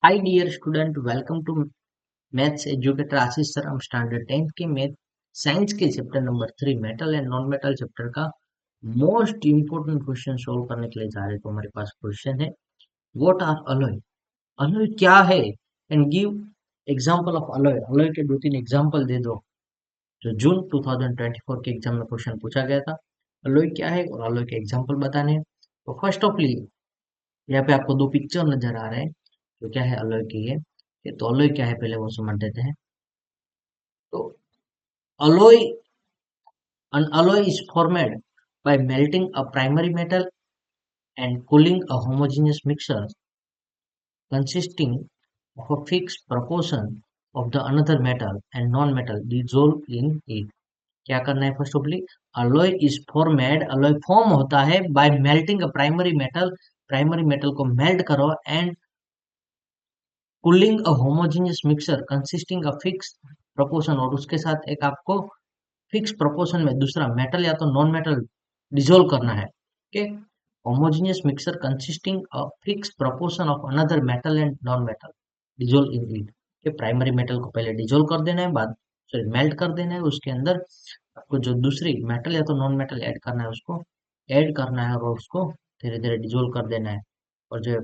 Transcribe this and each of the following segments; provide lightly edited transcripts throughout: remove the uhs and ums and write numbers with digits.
Hi dear student, welcome to maths educator Ashish sir. हम standard 10th के math science के chapter number 3 metal and non metal chapter का most important question solve करने के लिए जा रहे हैं। तो हमारे पास क्वेश्चन है, व्हाट आर अलॉय? अलॉय क्या है? And give example of alloy. Alloy के दो तीन एग्जांपल दे दो। जो जून 2024 के एग्जाम में क्वेश्चन पूछा गया था, अलॉय क्या है और अलॉय के एग्जांपल बताने हैं। तो फर्स्ट ऑफ ऑल यहाँ पे आपको दो पिक्चर नजर आ रहे हैं। तो क्या है अलॉय की है? ये तो अलॉय क्या है पहले वो समझ लेते हैं। तो alloy an alloy is formed by melting a primary metal and cooling a homogeneous mixture consisting of a fixed proportion of the another metal and non-metal dissolved in it. क्या करना है? First ऑफली alloy is formed, alloy form होता है by melting a primary metal, primary metal को melt करो and cooling a homogeneous mixer consisting a fix proportion, और उसके साथ एक आपको फिक्स प्रोपोर्शन में दूसरा मेटल या तो नॉन मेटल डिसोल्व करना है। Okay, homogeneous mixer consisting a fix proportion of another metal and non metal dissolve in it. के प्राइमरी मेटल को पहले डिसोल्व कर देना है, बाद सॉरी मेल्ट कर देना है, उसके अंदर आपको जो दूसरी मेटल या तो नॉन मेटल ऐड करना है उसको ऐड करना है और उसको धीरे धीरे डिसोल्व कर देना है। और जो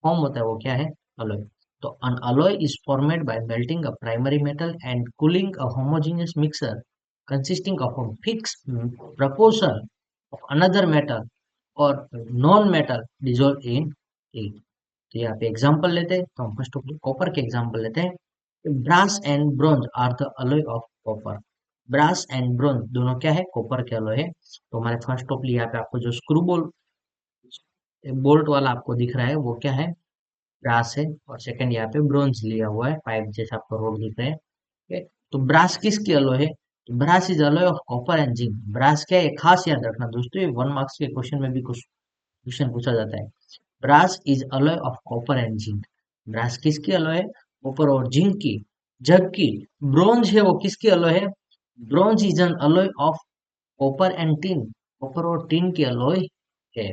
फॉर्म होता है वो क्या है? अलॉय। तो an alloy is formed by melting a primary metal and cooling a homogeneous mixture consisting of a fixed proportion of another metal or non-metal dissolved in it. तो यहाँ पे एग्जांपल लेते हैं। तो हम फर्स्ट ऑफ कॉपर के example लेते हैं। Brass and bronze are the alloy of copper. Brass and bronze दोनों क्या है? कॉपर के अलॉय है। तो हमारे फर्स्ट ऑफ यहाँ पे आपको जो स्क्रू बोल्ट वाला आपको दिख रहा है वो क्या है? ब्रास है। और सेकंड यहाँ पे ब्रोंज लिया हुआ है, पाइप जैसा आपको रोड दिख रहे हैं। ठीक है? तो ब्रास किसकी अलॉय है? तो brass is alloy of copper and zinc. Brass क्या है? खास याद रखना दोस्तों, ये 1 मार्क्स के क्वेश्चन में भी कुछ क्वेश्चन पूछा जाता है। Brass is alloy of copper and zinc. Brass किसकी अलॉय है? कॉपर और जिंक की। जबकि ब्रोंज है वो किसकी अलॉय है? Bronze is an alloy of copper and tin. Copper और टिन की अलॉय है।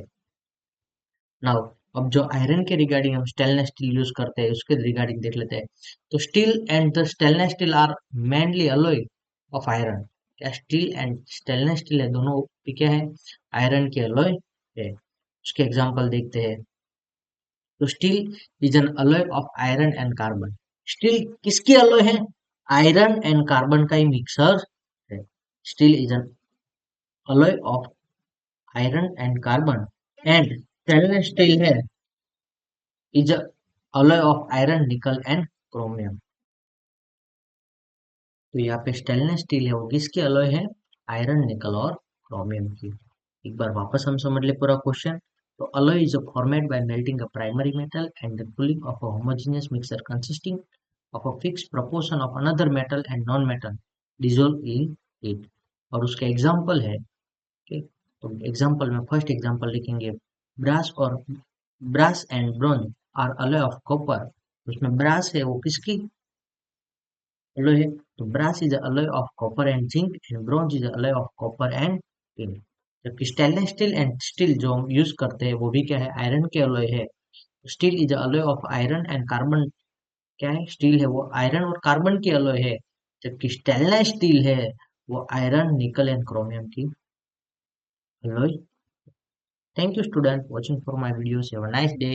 नाउ अब जो आयरन के रिगार्डिंग हम स्टेनलेस स्टील यूज करते हैं उसके रिगार्डिंग देख लेते हैं। तो steel and the stainless steel are mainly alloy of iron. क्या स्टील एंड स्टेनलेस स्टील है दोनों भी क्या है? आयरन की अलॉय है। उसके एग्जांपल देखते हैं। तो steel is an alloy of iron and carbon. Steel किसकी अलॉय है? आयरन एंड कार्बन का ही मिक्सर है। Steel is an alloy of iron and carbon and stainless steel है is a alloy of iron, nickel and chromium। तो यहाँ पे stainless steel है वो किसकी अलॉय है? आयरन, निकल और क्रोमियम की। एक बार वापस हम समझ ले पूरा क्वेश्चन। तो alloy is formed by melting a primary metal and the cooling of a homogeneous mixture consisting of a fixed proportion of another metal and non-metal dissolved in it। और उसका एग्जाम्पल है कि तो एग्जाम्पल में first example लिखेंगे, brass और brass and bronze are alloy of copper. उसमें brass है वो किसकी अलॉय है? तो brass is alloy of copper and zinc and bronze is alloy of copper and tin. जबकि स्टेनलेस स्टील एंड स्टील जो हम यूज करते हैं वो भी क्या है? आयरन के अलॉय है। Steel is alloy of iron and carbon. क्या है? स्टील है वो आयरन और कार्बन की अलॉय है। जबकि स्टेनलेस स्टील है वो आयरन, निकल एंड क्रोमियम की alloy. Thank you student watching for my videos. Have a nice day.